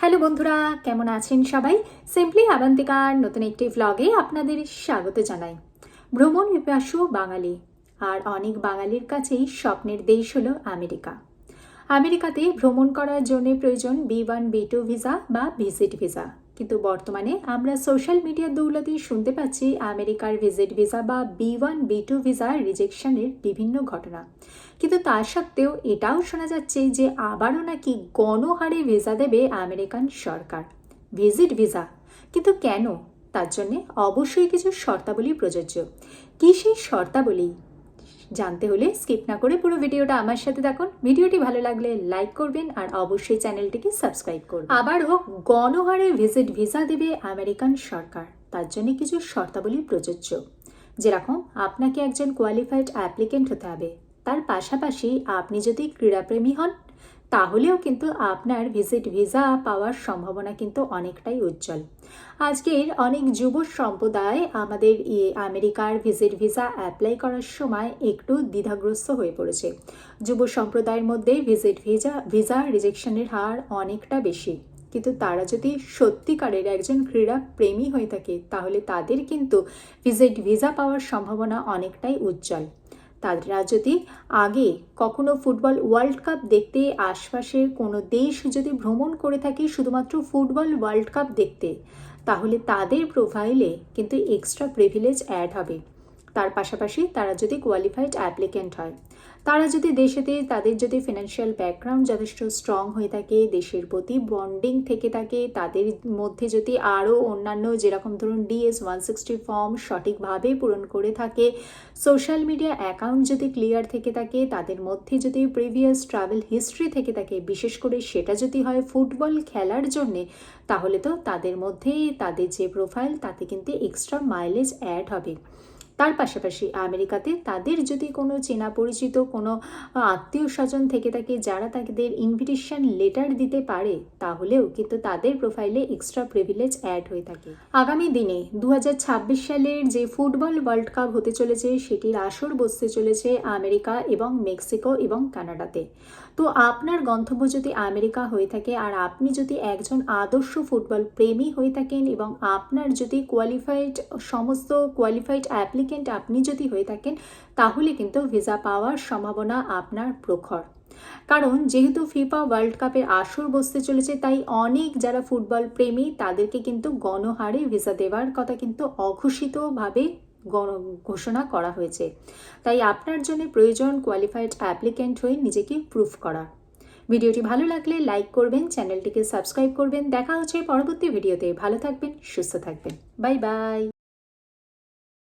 Hello বন্ধুরা, কেমন আছেন সবাই? সিম্পলি আবান্তিকার নতুন একটি ভ্লগে আপনাদের স্বাগত জানাই। ভ্রমণ পিপাসু বাঙালি আর অনেক বাঙালির কাছেই স্বপ্নের দেশ হলো আমেরিকা। আমেরিকাতে ভ্রমণ করার জন্য প্রয়োজন B1 B2 ভিসা বা ভিজিট ভিসা। কিন্তু বর্তমানে আমরা সোশ্যাল মিডিয়ার দৌলতে শুনতে পাচ্ছি আমেরিকার ভিজিট ভিসা বা B1 B2 ভিসা রিজেকশনের বিভিন্ন ঘটনা। কিন্তু তা সত্ত্বেও এটাও শোনা যাচ্ছে যে আবারও নাকি গণহারে ভিসা দেবে আমেরিকান সরকার, ভিজিট ভিসা। কিন্তু কেন? তার জন্যে অবশ্যই কিছু শর্তাবলী প্রযোজ্য। কী সেই শর্তাবলী জানতে হলে স্কিপ না করে পুরো ভিডিওটা আমার সাথে দেখুন। ভিডিওটি ভালো লাগলে লাইক করবেন আর অবশ্যই চ্যানেলটিকে সাবস্ক্রাইব করবেন। আবারও গণহারে ভিজিট ভিসা দেবে আমেরিকান সরকার, তার জন্য কিছু শর্তাবলী প্রযোজ্য। যেরকম আপনাকে একজন কোয়ালিফাইড অ্যাপ্লিকেন্ট হতে হবে, তার পাশাপাশি আপনি যদি ক্রীড়াপ্রেমী হন তাহলেও কিন্তু আপনার ভিজিট ভিসা পাওয়ার সম্ভাবনা কিন্তু অনেকটাই উজ্জ্বল। আজকের অনেক যুব সম্প্রদায় আমাদের আমেরিকার ভিজিট ভিসা অ্যাপ্লাই করার সময় একটু দ্বিধাগ্রস্ত হয়ে পড়েছে। যুব সম্প্রদায়ের মধ্যে ভিজিট ভিসা রিজেকশনের হার অনেকটা বেশি। কিন্তু তারা যদি সত্যিকারের একজন ক্রীড়া প্রেমী হয়ে থাকে তাহলে তাদের কিন্তু ভিজিট ভিসা পাওয়ার সম্ভাবনা অনেকটাই উজ্জ্বল। তারা যদি আগে কখনো ফুটবল ওয়ার্ল্ড কাপ দেখতে আশপাশের কোনো দেশ যদি ভ্রমণ করে থাকে শুধুমাত্র ফুটবল ওয়ার্ল্ড কাপ দেখতে, তাহলে তাদের প্রোফাইলে কিন্তু এক্সট্রা প্রিভিলেজ অ্যাড হবে। তার পাশাপাশি তারা যদি কোয়ালিফাইড অ্যাপ্লিকেন্ট হয়, তারা যদি দেশেতে তাদের যদি ফিনান্সিয়াল ব্যাকগ্রাউন্ড যথেষ্ট স্ট্রং হয়ে থাকে, দেশের প্রতি বন্ডিং থেকে থাকে, তাদের মধ্যে যদি আরও অন্যান্য যেরকম ধরুন DS-160 ফর্ম সঠিকভাবে পূরণ করে থাকে, সোশ্যাল মিডিয়া অ্যাকাউন্ট যদি ক্লিয়ার থেকে থাকে, তাদের মধ্যে যদি প্রিভিয়াস ট্রাভেল হিস্ট্রি থেকে থাকে, বিশেষ করে সেটা যদি হয় ফুটবল খেলার জন্যে, তাহলে তো তাদের মধ্যেই তাদের যে প্রোফাইল তাতে কিন্তু এক্সট্রা মাইলেজ অ্যাড হবে। তার পাশাপাশি আমেরিকাতে তাদের যদি কোনো চেনা পরিচিত কোনো আত্মীয় স্বজন থেকে থাকে যারা তাদের ইনভিটেশন লেটার দিতে পারে, তাহলেও কিন্তু তাদের প্রোফাইলে এক্সট্রা প্রিভিলেজ অ্যাড হয়ে থাকে। আগামী দিনে 2026 সালের যে ফুটবল ওয়ার্ল্ড কাপ হতে চলেছে সেটির আসর বসতে চলেছে আমেরিকা এবং মেক্সিকো এবং কানাডাতে। তো আপনার গন্তব্য যদি আমেরিকা হয়ে থাকে আর আপনি যদি একজন আদর্শ ফুটবল প্রেমী হয়ে থাকেন এবং আপনার যদি সমস্ত কোয়ালিফাইড অ্যাপ্লিকেন্ট আপনি যদি হয়ে থাকেন, তাহলে কিন্তু ভিসা পাওয়ার সম্ভাবনা আপনার প্রখর। কারণ যেহেতু ফিফা ওয়ার্ল্ড কাপের আসর বসতে চলেছে, তাই অনেক যারা ফুটবল প্রেমী তাদেরকে কিন্তু গণহারে ভিসা দেওয়ার কথা কিন্তু অঘোষিতভাবে ঘোষণা করা হয়েছে। তাই আপনার জন্য প্রয়োজন কোয়ালিফাইড অ্যাপ্লিকেন্ট হয়ে নিজেকে প্রুফ করা। ভিডিওটি ভালো লাগলে লাইক করবেন, চ্যানেলটিকে সাবস্ক্রাইব করবেন। দেখা হচ্ছে পরবর্তী ভিডিওতে। ভালো থাকবেন, সুস্থ থাকবেন। Bye bye.